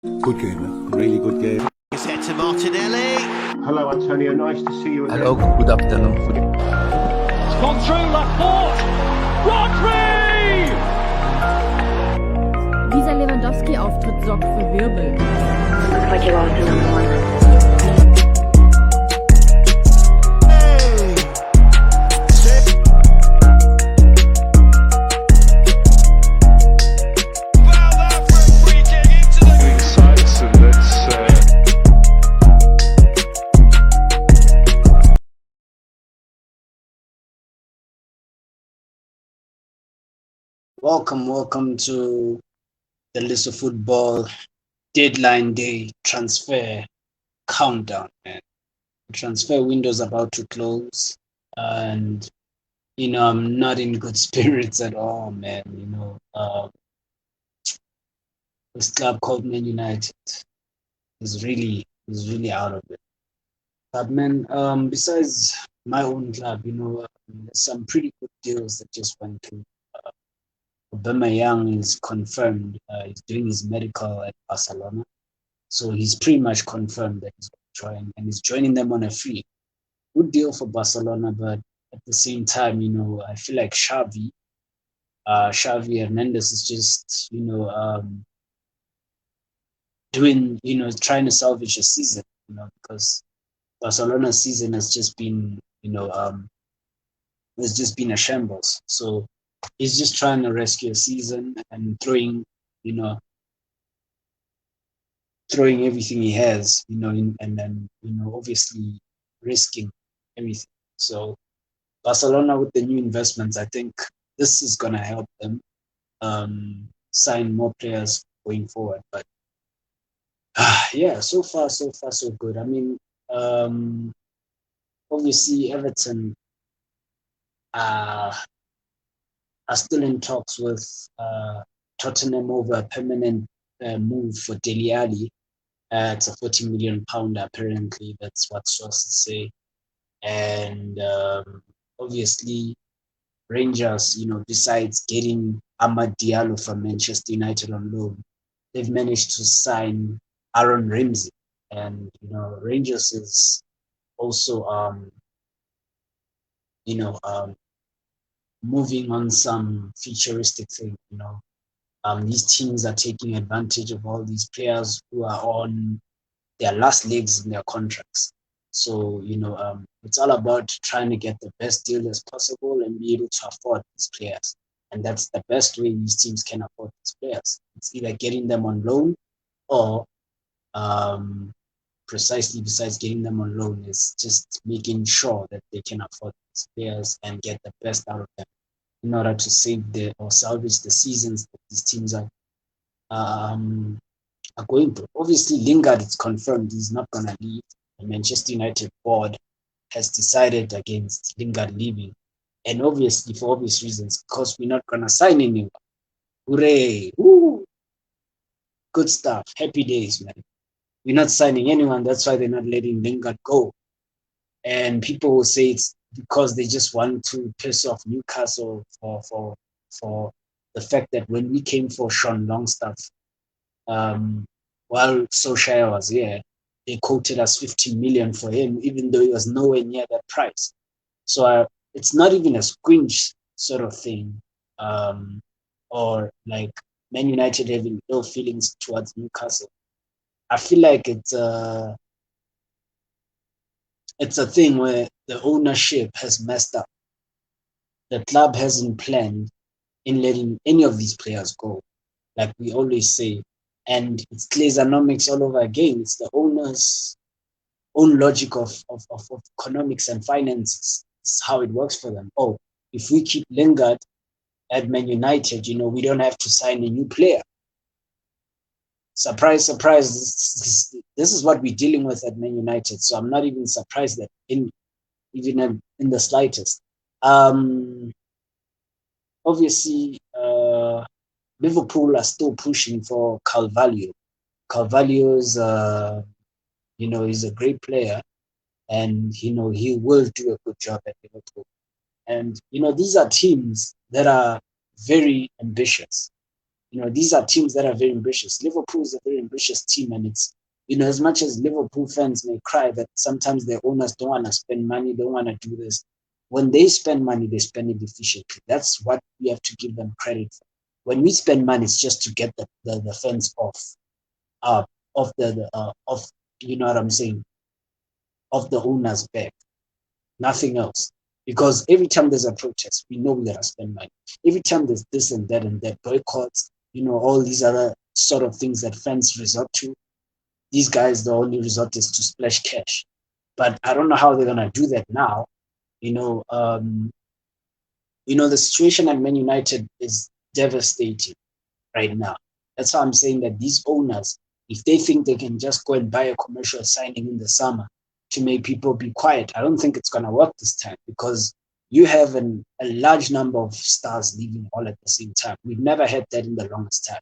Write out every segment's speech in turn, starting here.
Good game, really good game. It's head to Martinelli. Hello, Antonio. Nice to see you again. Hello, good afternoon. It's gone through Laporte. Rodri! Dieser Lewandowski-Auftritt sorgt für Wirbel. Looks like you lost another one. Welcome to the Lisso Football Deadline Day transfer countdown, man. The transfer window's about to close, and I'm not in good spirits at all, man. This club called Man United is really out of it. But man, besides my own club, there's some pretty good deals that just went through. Aubameyang is confirmed. He's doing his medical at Barcelona, so he's pretty much confirmed that he's going to join, and he's joining them on a free. Good deal for Barcelona, but at the same time, I feel like Xavi Hernandez is just, trying to salvage a season, because Barcelona's season has just been, a shambles. So he's just trying to rescue a season and throwing everything he has, and then, obviously risking everything. So Barcelona with the new investments, I think this is going to help them sign more players going forward. But yeah, so far so good. I mean, obviously Everton are still in talks with Tottenham over a permanent move for Dele Alli. It's a £40 million apparently. That's what sources say. And obviously Rangers, besides getting Amad Diallo from Manchester United on loan, they've managed to sign Aaron Ramsey. And, Rangers is also, moving on some futuristic thing, these teams are taking advantage of all these players who are on their last legs in their contracts. So, it's all about trying to get the best deal as possible and be able to afford these players. And that's the best way these teams can afford these players. It's either getting them on loan or precisely besides getting them on loan is just making sure that they can afford these players and get the best out of them in order to save or salvage the seasons that these teams are going through. Obviously, Lingard, it's confirmed he's not going to leave. The Manchester United board has decided against Lingard leaving. And obviously, for obvious reasons, because we're not going to sign anyone. Hooray! Woo! Good stuff. Happy days, man. We're not signing anyone. That's why they're not letting Lingard go. And people will say it's because they just want to piss off Newcastle for the fact that when we came for Sean Longstaff, while Solskjaer was here, they quoted us 50 million for him, even though he was nowhere near that price. So it's not even a squinch sort of thing, or like Man United having ill feelings towards Newcastle. I feel like it's a thing where the ownership has messed up. The club hasn't planned in letting any of these players go, like we always say. And it's Glazonomics all over again. It's the owner's own logic of economics and finances. It's how it works for them. Oh, if we keep Lingard at Man United, we don't have to sign a new player. Surprise, surprise. This is what we're dealing with at Man United. So I'm not even surprised that even in the slightest. Obviously, Liverpool are still pushing for Carvalho. Carvalho is, he's a great player, and he will do a good job at Liverpool. And these are teams that are very ambitious. These are teams that are very ambitious. Liverpool is a very ambitious team, and it's, as much as Liverpool fans may cry that sometimes their owners don't want to spend money, don't want to do this, when they spend money, they spend it efficiently. That's what we have to give them credit for. When we spend money, it's just to get the fence off you know what I'm saying, off the owner's back. Nothing else. Because every time there's a protest, we know we gotta spend money. Every time there's this and that boycotts, all these other sort of things that fans resort to, these guys, the only resort is to splash cash. But I don't know how they're gonna do that now. The situation at Man United is devastating right now. That's why I'm saying that these owners, if they think they can just go and buy a commercial signing in the summer to make people be quiet, I don't think it's going to work this time, because you have a large number of stars leaving all at the same time. We've never had that in the longest time.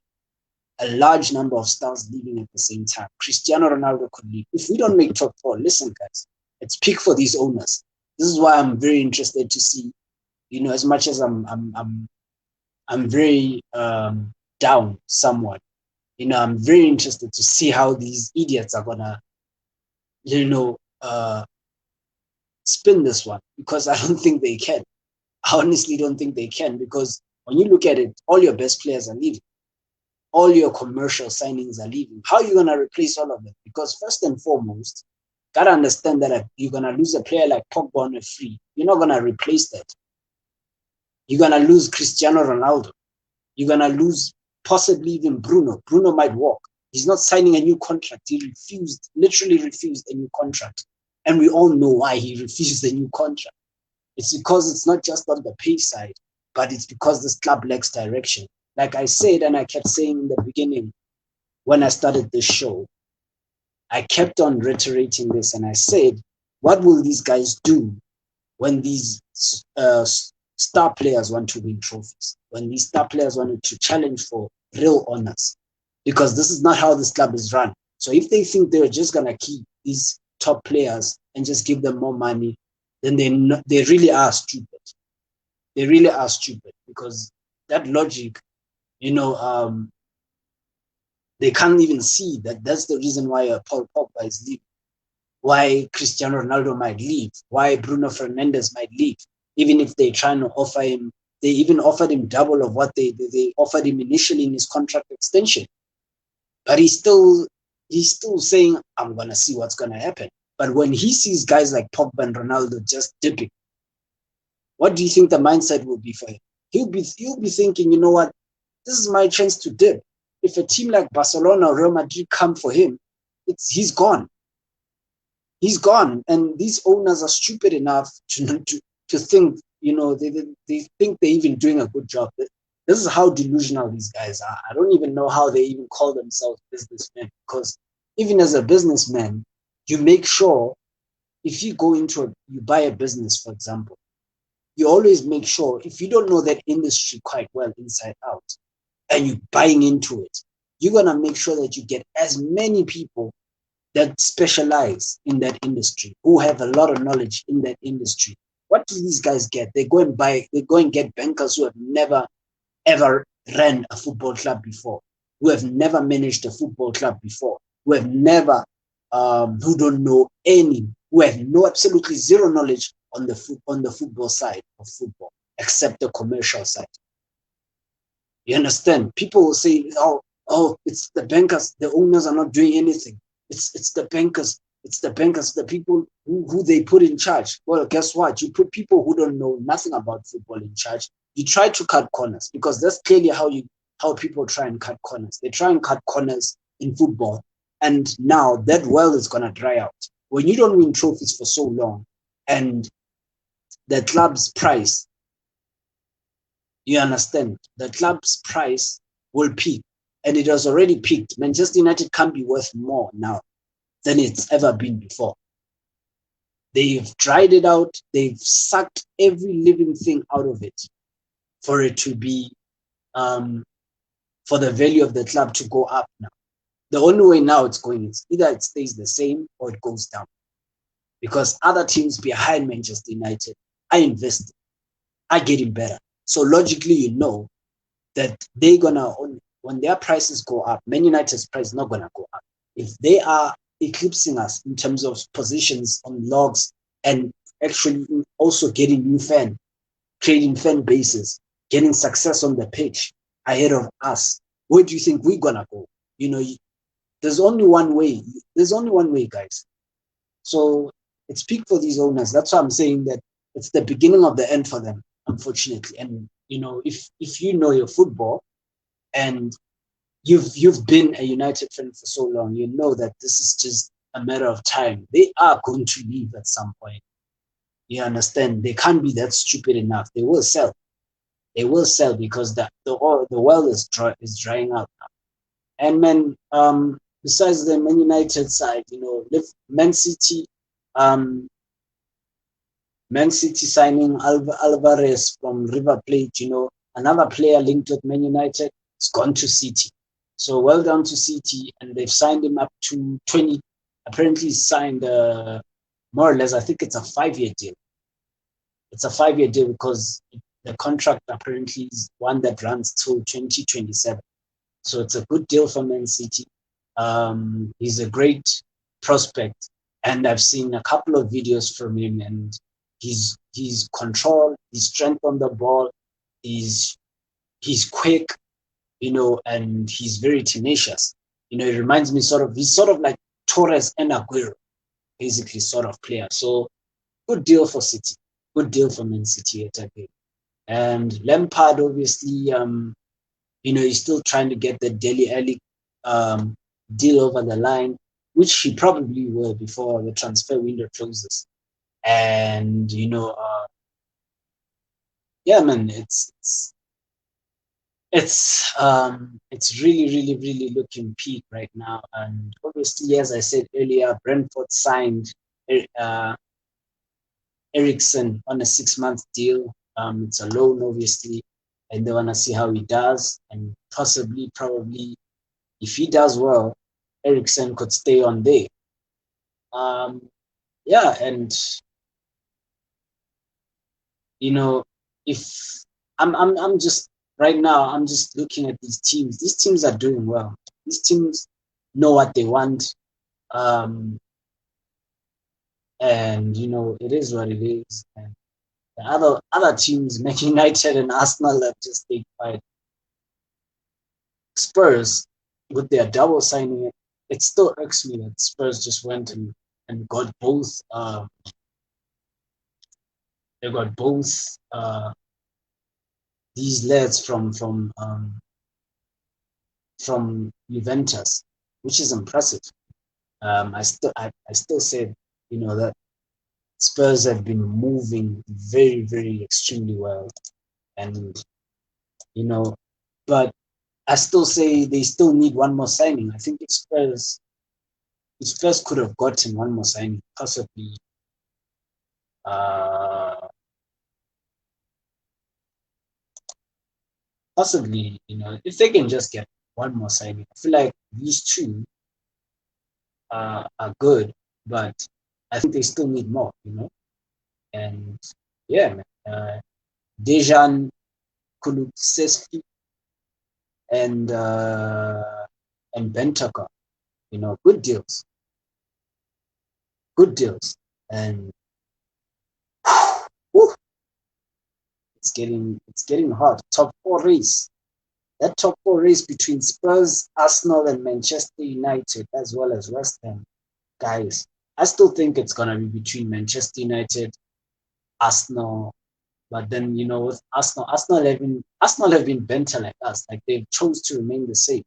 A large number of stars leaving at the same time. Cristiano Ronaldo could leave. If we don't make top four, listen, guys, it's peak for these owners. This is why I'm very interested to see, as much as I'm very down somewhat, I'm very interested to see how these idiots are gonna, spin this one, because I don't think they can. I honestly don't think they can, because when you look at it, all your best players are leaving. All your commercial signings are leaving. How are you gonna replace all of them? Because first and foremost, gotta understand that you're gonna lose a player like Pogba on a free. You're not gonna replace that. You're gonna lose Cristiano Ronaldo. You're gonna lose possibly even Bruno. Bruno might walk. He's not signing a new contract. He literally refused a new contract. And we all know why he refused a new contract. It's because it's not just on the pay side, but it's because this club lacks direction. Like I said, and I kept saying in the beginning, when I started this show, I kept on reiterating this, and I said, what will these guys do when these star players want to win trophies, when these star players want to challenge for real honors? Because this is not how this club is run. So if they think they're just going to keep these top players and just give them more money, then they really are stupid. They really are stupid, because that logic, they can't even see that that's the reason why Paul Pogba is leaving, why Cristiano Ronaldo might leave, why Bruno Fernandes might leave. Even if they're trying to offer him, they even offered him double of what they offered him initially in his contract extension. But he's still saying, I'm going to see what's going to happen. But when he sees guys like Pogba and Ronaldo just dipping, what do you think the mindset will be for him? He'll be thinking, you know what, this is my chance to dip. If a team like Barcelona or Real Madrid come for him, he's gone. He's gone. And these owners are stupid enough to think, they think they're even doing a good job. This is how delusional these guys are. I don't even know how they even call themselves businessmen, because even as a businessman, you make sure, if you go you buy a business, for example, you always make sure, if you don't know that industry quite well inside out, and you're buying into it, you're going to make sure that you get as many people that specialize in that industry, who have a lot of knowledge in that industry. What do these guys get? They go and get bankers who have never, ever ran a football club before, who have never managed a football club before, who have never, who don't know who have absolutely zero knowledge on the football side of football, except the commercial side. You understand? People will say, oh, it's the bankers, the owners are not doing anything. It's the bankers, the people who they put in charge. Well, guess what? You put people who don't know nothing about football in charge. You try to cut corners, because that's clearly how people try and cut corners. They try and cut corners in football, and now that well is going to dry out. When you don't win trophies for so long, and the club's price, you understand, the club's price will peak, and it has already peaked. Manchester United can't be worth more now than it's ever been before. They've dried it out. They've sucked every living thing out of it for it to be, for the value of the club to go up now. The only way now it's going is either it stays the same or it goes down, because other teams behind Manchester United are investing, are getting better. So logically, you know that they're gonna, when their prices go up, Man United's price is not gonna go up. If they are eclipsing us in terms of positions on logs and actually also getting new creating fan bases, getting success on the pitch ahead of us, where do you think we're gonna go? There's only one way. There's only one way, guys. So it's peak for these owners. That's why I'm saying that it's the beginning of the end for them, unfortunately. And if you know your football and you've been a United fan for so long, you know that this is just a matter of time. They are going to leave at some point. You understand? They can't be that stupid enough. They will sell. They will sell because the well is drying out now. And man, besides the Man United side, Man City signing Alvarez from River Plate, another player linked with Man United, has gone to City. So well done to City, and they've signed him up to 20. Apparently, he's signed more or less. I think it's a 5-year deal. It's a 5-year deal because the contract apparently is one that runs till 2027. So it's a good deal for Man City. He's a great prospect, and I've seen a couple of videos from him, and his control, his strength on the ball, he's quick, and he's very tenacious. It reminds me he's sort of like Torres and Aguero, basically sort of player. So good deal for City, good deal for Man City at again. And Lampard, obviously, he's still trying to get the Dele Alli deal over the line, which he probably will before the transfer window closes. And yeah, man, it's really, really, really looking peak right now. And obviously, as I said earlier, Brentford signed Eriksen on a 6-month deal. It's a loan, obviously, and they want to see how he does. And probably, if he does well, Eriksen could stay on there. Yeah, and if I'm just right now, I'm just looking at these teams. These teams are doing well. These teams know what they want. And it is what it is. And the other teams, Man United and Arsenal, have just stayed quiet. Spurs, with their double signing, it still irks me that Spurs just went and got both. They got both these lads from Juventus, which is impressive. I still say that Spurs have been moving very, very extremely well, and but I still say they still need one more signing. I think if Spurs could have gotten one more signing, possibly if they can just get one more signing. I feel like these two are good, but I think they still need more, And yeah, man, Dejan Kulusevski and Bentancur, good deals, and whew, it's getting hard. Top 4 race. That top 4 race between Spurs, Arsenal, and Manchester United, as well as West Ham, guys. I still think it's gonna be between Manchester United, Arsenal, but then with Arsenal have been bent like us. Like they chose to remain the same.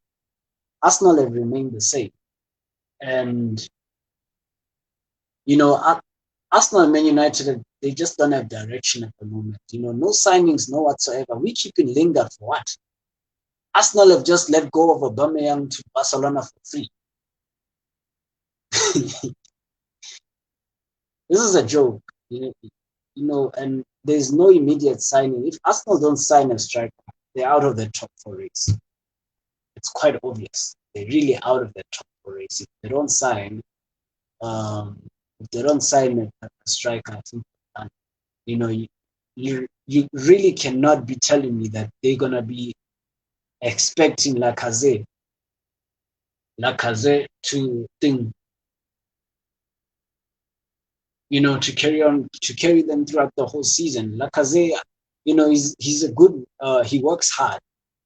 Arsenal have remained the same, and Arsenal and Man United, they just don't have direction at the moment. No signings, no whatsoever. We keeping Lingard for what? Arsenal have just let go of Aubameyang to Barcelona for free. This is a joke, and there's no immediate signing. If Arsenal don't sign a striker, they're out of the top 4 race. It's quite obvious. They're really out of the top 4 race. If they don't sign, a striker, I think, you really cannot be telling me that they're gonna be expecting Lacazette to think, to carry them throughout the whole season. Lacazette, he's a good, he works hard,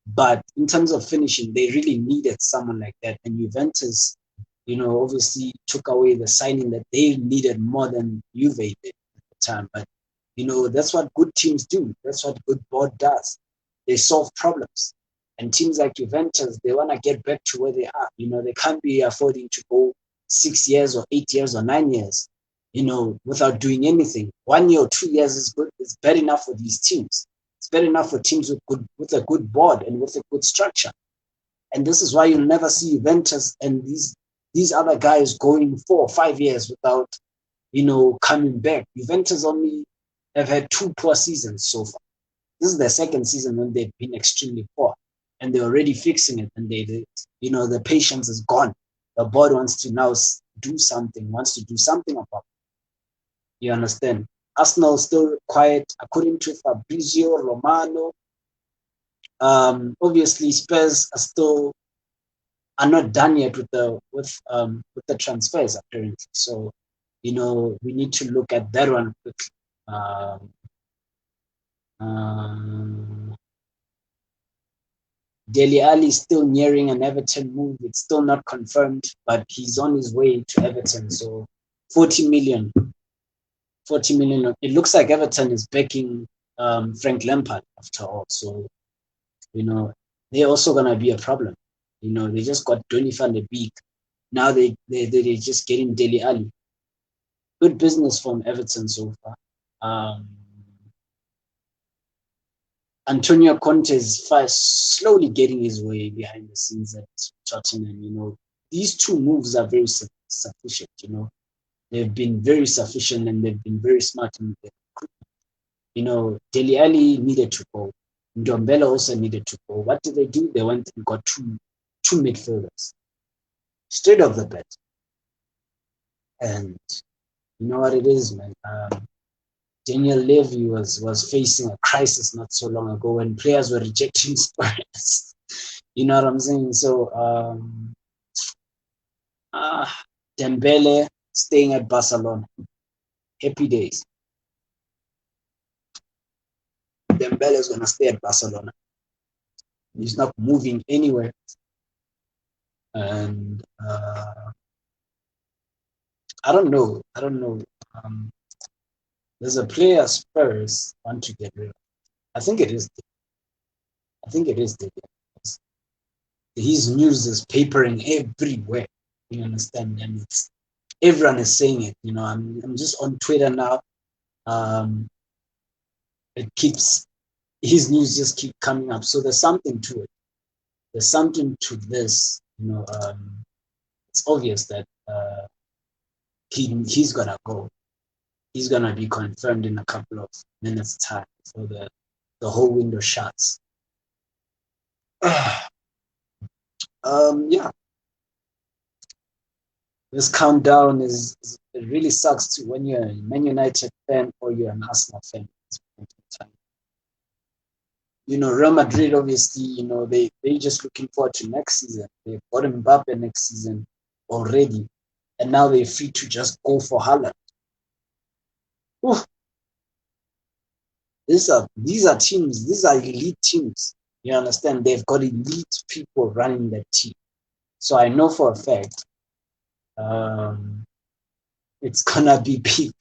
but in terms of finishing, they really needed someone like that. And Juventus, obviously took away the signing that they needed more than Juve did at the time. But, that's what good teams do. That's what good board does. They solve problems. And teams like Juventus, they want to get back to where they are. They can't be affording to go 6 years or 8 years or 9 years, without doing anything. 1 year or 2 years is good. It's bad enough for these teams. It's bad enough for teams with a good board and with a good structure. And this is why you'll never see Juventus and these other guys going 4 or 5 years without, coming back. Juventus only have had 2 poor seasons so far. This is their second season when they've been extremely poor, and they're already fixing it. And the patience is gone. The board wants to now do something about it. You understand? Arsenal still quiet, according to Fabrizio Romano. Obviously, Spurs are not done yet with the transfers apparently. So, we need to look at that one quickly. Dele Alli is still nearing an Everton move. It's still not confirmed, but he's on his way to Everton. So 40 million. It looks like Everton is backing Frank Lampard after all. So, they're also going to be a problem. They just got Donny van de Beek. Now they're just getting Dele Alli. Good business from Everton so far. Antonio Conte is slowly getting his way behind the scenes at Tottenham. These 2 moves are very sufficient. They've been very sufficient and they've been very smart in their recruitment. Dele Alli needed to go. Ndombele also needed to go. What did they do? They went and got two midfielders straight off the bat. And you know what it is, man. Daniel Levy was facing a crisis not so long ago when players were rejecting Spurs. You know what I'm saying? So Dembele staying at Barcelona. Happy days. Dembele is gonna stay at Barcelona. He's not moving anywhere. And I don't know. There's a player Spurs want to get rid of. I think it is. His news is papering everywhere. You understand? And everyone is saying it. I'm just on Twitter now. His news just keep coming up. So there's something to it. There's something to this. It's obvious that he's gonna go. He's gonna be confirmed in a couple of minutes' time before the whole window shuts. Yeah. This countdown it really sucks too when you're a Man United fan or you're an Arsenal fan. Real Madrid obviously, they're just looking forward to next season. They've got Mbappe next season already, and now they're free to just go for Haaland. Ooh. These are teams. These are elite teams. You understand? They've got elite people running that team. So I know for a fact, it's gonna be peak.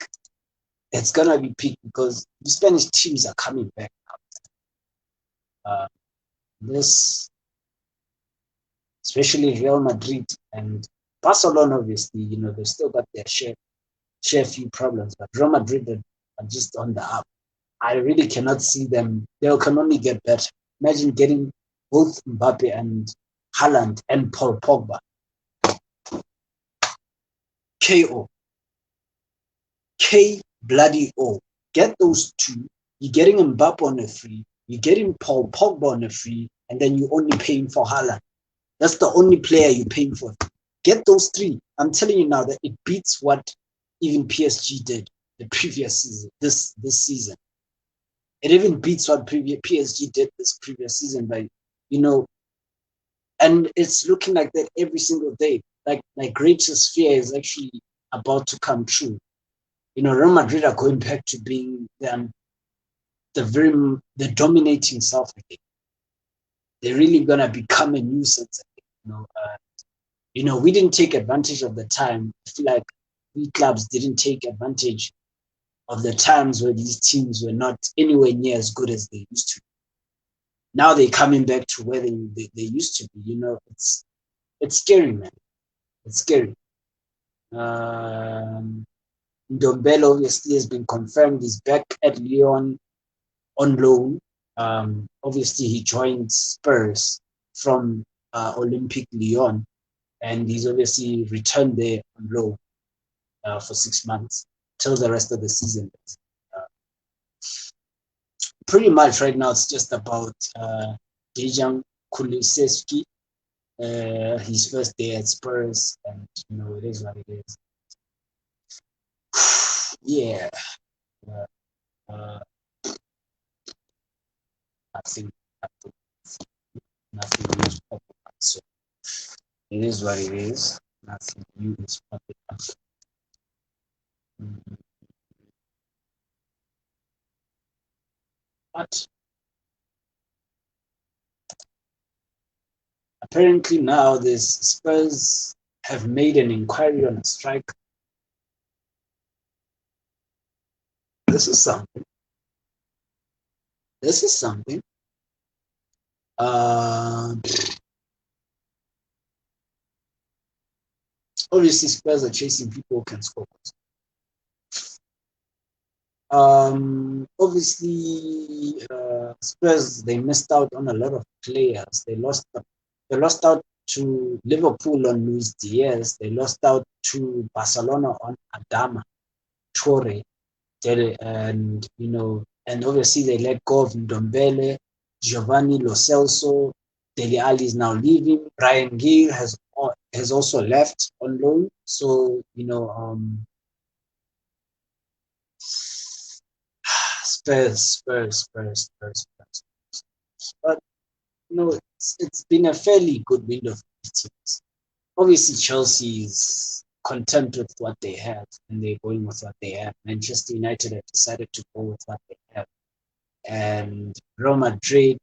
It's gonna be peak because the Spanish teams are coming back now. This, especially Real Madrid and Barcelona, obviously, they've still got their share few problems, but Real Madrid are just on the up. I really cannot see them. They can only get better. Imagine getting both Mbappe and Haaland and Paul Pogba. KO. K-bloody-O. Get those 2. You're getting Mbappe on a free. You're getting Paul Pogba on a free. And then you're only paying for Haaland. That's the only player you're paying for. Get those 3. I'm telling you now that it beats what even PSG did the previous season, this season. It even beats what PSG did this previous season by, And it's looking like that every single day. Like my greatest fear is actually about to come true. You know, Real Madrid are going back to being the dominating South again. They're really gonna become a nuisance again. You know, we didn't take advantage of the time. I feel like we clubs didn't take advantage of the times where these teams were not anywhere near as good as they used to be. Now they're coming back to where they used to be. You know, it's scary, man. It's scary. Ndombele obviously has been confirmed. He's back at Lyon on loan. Obviously, he joined Spurs from Olympique Lyon, and he's obviously returned there on loan for 6 months till the rest of the season. Pretty much right now, it's just about Dejan Kulusevski, his first day at Spurs, and you know, it is what it is. Yeah. Nothing is popular. So it is what it is. Nothing new is popular. But apparently now the Spurs have made an inquiry on a striker. This is something. Obviously, Spurs are chasing people who can score. Obviously, Spurs, they missed out on a lot of players. They lost out to Liverpool on Luis Diaz. They lost out to Barcelona on Adama Traore. And you know, and obviously they let go of Ndombele, Giovanni Lo Celso, Dele Alli is now leaving. Bryan Gil has also left on loan. So you know, Spurs. But you know, it's been a fairly good window for these teams. Obviously, Chelsea is content with what they have, and they're going with what they have. Manchester United have decided to go with what they have, and Real Madrid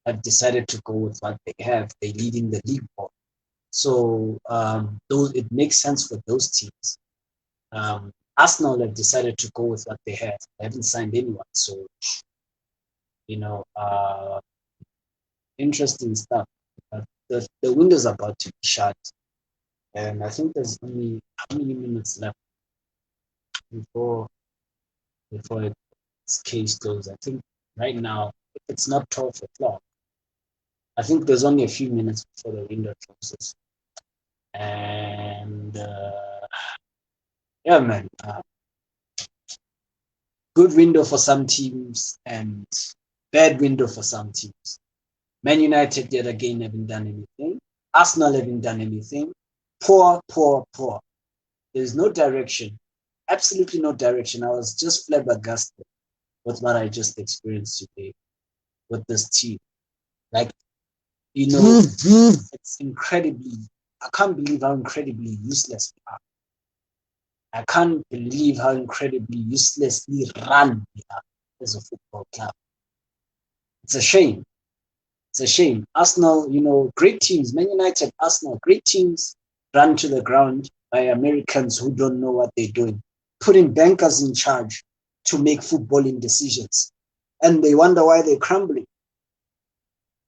have decided to go with what they have. They're leading the league ball, so it makes sense for those teams. Arsenal have decided to go with what they have. They haven't signed anyone, so you know, interesting stuff. But the window's about to be shut. And I think there's only how many minutes left before its case goes. I think right now, if it's not 12 o'clock, I think there's only a few minutes before the window closes. And yeah, man, good window for some teams and bad window for some teams. Man United yet again haven't done anything. Arsenal haven't done anything. Poor. There's no direction. Absolutely no direction. I was just flabbergasted with what I just experienced today with this team. Like, you know, it's incredibly, I can't believe how incredibly useless we are. I can't believe how incredibly uselessly run we are as a football club. It's a shame. It's a shame. Arsenal, you know, great teams. Man United, Arsenal, great teams run to the ground by Americans who don't know what they're doing, putting bankers in charge to make footballing decisions. And they wonder why they're crumbling.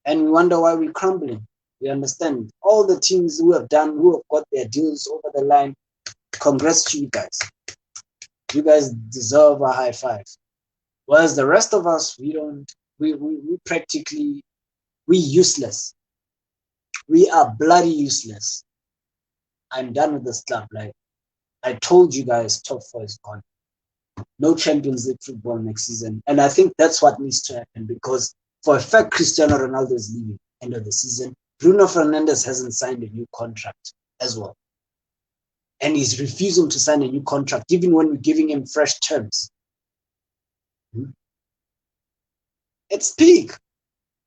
And we wonder why we're crumbling. We understand. All the teams who have got their deals over the line, congrats to you guys. You guys deserve a high five. Whereas the rest of us, we practically, we useless. We are bloody useless. I'm done with this club. Like I told you guys, top 4 is gone. No Champions League football next season. And I think that's what needs to happen, because for a fact Cristiano Ronaldo is leaving end of the season. Bruno Fernandes hasn't signed a new contract as well. And he's refusing to sign a new contract, even when we're giving him fresh terms. It's peak.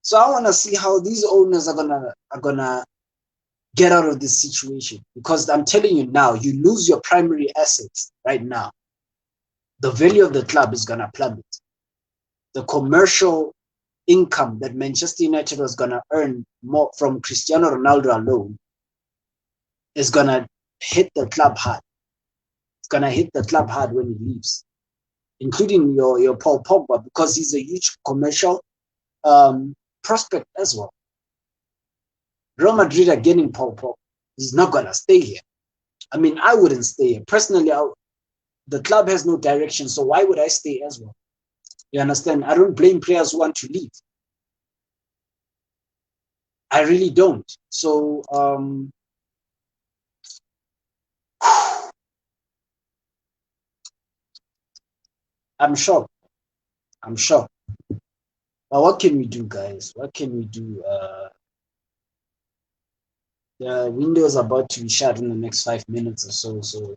So I want to see how these owners are gonna get out of this situation, because I'm telling you now, you lose your primary assets right now, the value of the club is gonna plummet. The commercial income that Manchester United was gonna earn more from Cristiano Ronaldo alone is gonna hit the club hard. It's gonna hit the club hard when he leaves, including your Paul Pogba, because he's a huge commercial prospect as well. Real Madrid are getting Paul Pogba. He's not gonna stay here. I mean, I wouldn't stay here personally. The club has no direction, so why would I stay as well? You understand? I don't blame players who want to leave. I really don't. So I'm shocked. I'm shocked. But what can we do, guys? What can we do? The window is about to be shut in the next 5 minutes or so. So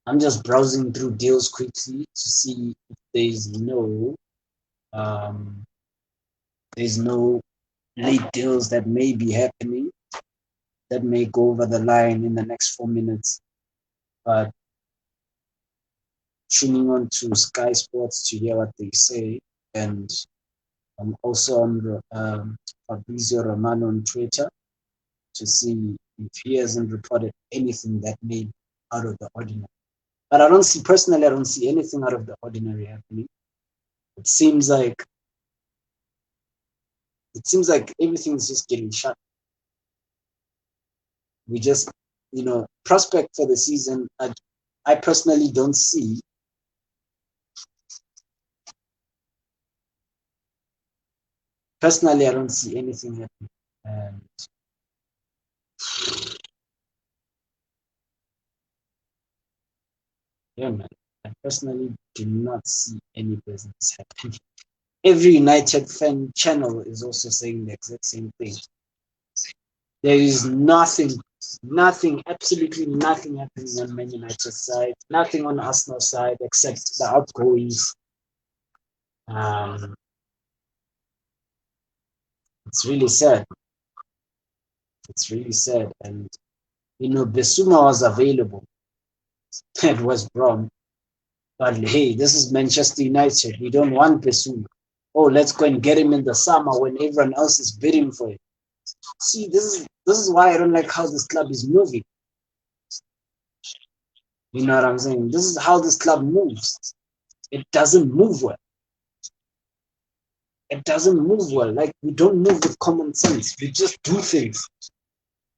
I'm just browsing through deals quickly to see if there's no late deals that may be happening that may go over the line in the next 4 minutes. But tuning on to Sky Sports to hear what they say, and I'm also on Fabrizio Romano on Twitter to see if he hasn't reported anything that may be out of the ordinary. But I don't see anything out of the ordinary happening. It seems like everything is just getting shut. We just, prospect for the season, I personally don't see. Personally, I don't see anything happening. And yeah, man, I personally do not see any business happening. Every United fan channel is also saying the exact same thing. There is nothing, absolutely nothing happening on Man United side, nothing on Arsenal side except the outgoings. It's really sad. It's really sad. And, Bissouma was available at West Brom. But hey, this is Manchester United. We don't want Bissouma. Oh, let's go and get him in the summer when everyone else is bidding for it. See, this is why I don't like how this club is moving. You know what I'm saying? This is how this club moves. It doesn't move well. It doesn't move well. Like, we don't move with common sense. We just do things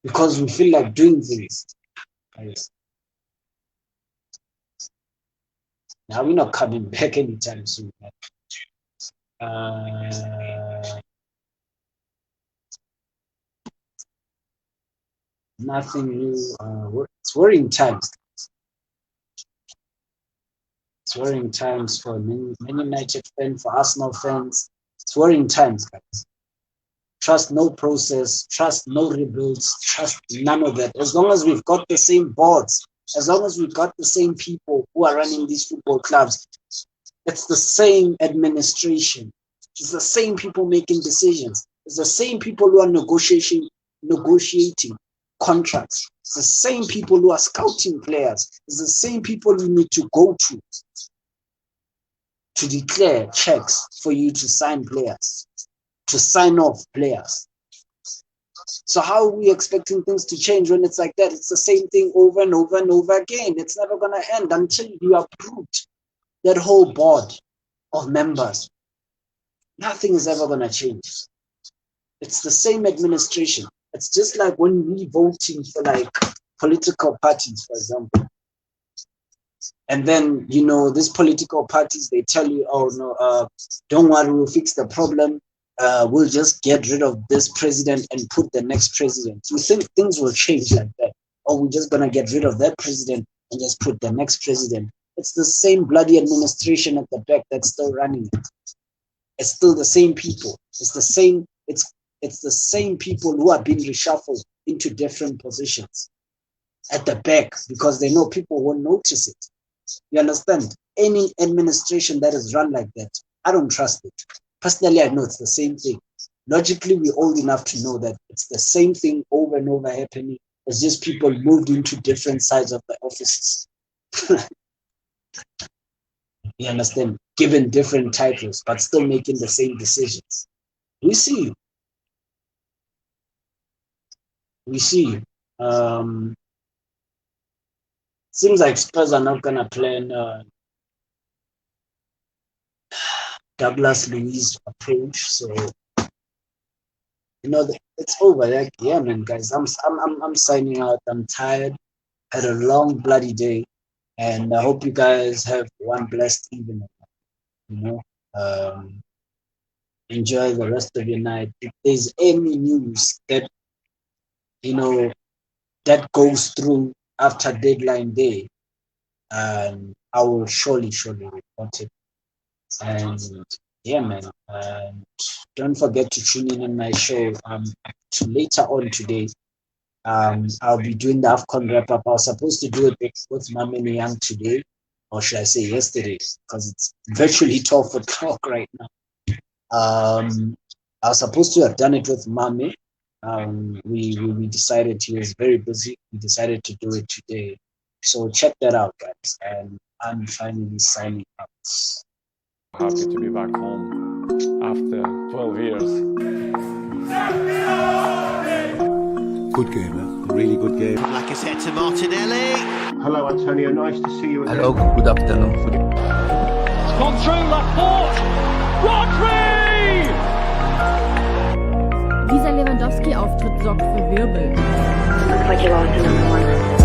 because we feel like doing things. Yes. Now we're not coming back anytime soon. Nothing new. It's worrying times. It's worrying times for many United fans, for Arsenal fans. It's worrying times, guys. Trust no process, trust no rebuilds, trust none of that. As long as we've got the same boards, as long as we've got the same people who are running these football clubs, it's the same administration. It's the same people making decisions. It's the same people who are negotiating contracts. It's the same people who are scouting players. It's the same people you need to go to declare checks for you to sign players, to sign off players. So how are we expecting things to change when it's like that? It's the same thing over and over and over again. It's never going to end until you uproot that whole board of members. Nothing is ever going to change. It's the same administration. It's just like when we voting for like political parties, for example. And then, these political parties, they tell you, oh, no, don't worry, we'll fix the problem. We'll just get rid of this president and put the next president. You think things will change like that? Or we're just going to get rid of that president and just put the next president. It's the same bloody administration at the back that's still running it. It's still the same people. It's the same people who are being reshuffled into different positions at the back because they know people won't notice it. You understand? Any administration that is run like that, I don't trust it. Personally, I know it's the same thing. logically, we're old enough to know that it's the same thing over and over happening. It's just people moved into different sides of the offices. You understand? Given different titles, but still making the same decisions. We see you. We see you. Seems like Spurs are not gonna plan Douglas Luiz approach, so it's over. Like, yeah, man, guys, I'm signing out. I'm tired. Had a long bloody day, and I hope you guys have one blessed evening. Enjoy the rest of your night. If there's any news that that goes through after deadline day, I will surely report it. And yeah, man, don't forget to tune in on my show later on today. I'll be doing the AFCON wrap-up. I was supposed to do it with Mame Young today, or should I say yesterday, because it's virtually 12 o'clock right now. I was supposed to have done it with Mame. We decided he was very busy. We decided to do it today. So check that out, guys. And I'm finally signing out. Happy to be back home after 12 years. Good game, really good game. Lacazette to Martinelli. Hello, Antonio. Nice to see you again. Hello, good afternoon. It's gone through Laporte. Rodri! Dieser Lewandowski-Auftritt sorgt für Wirbel. Looks like you lost another one.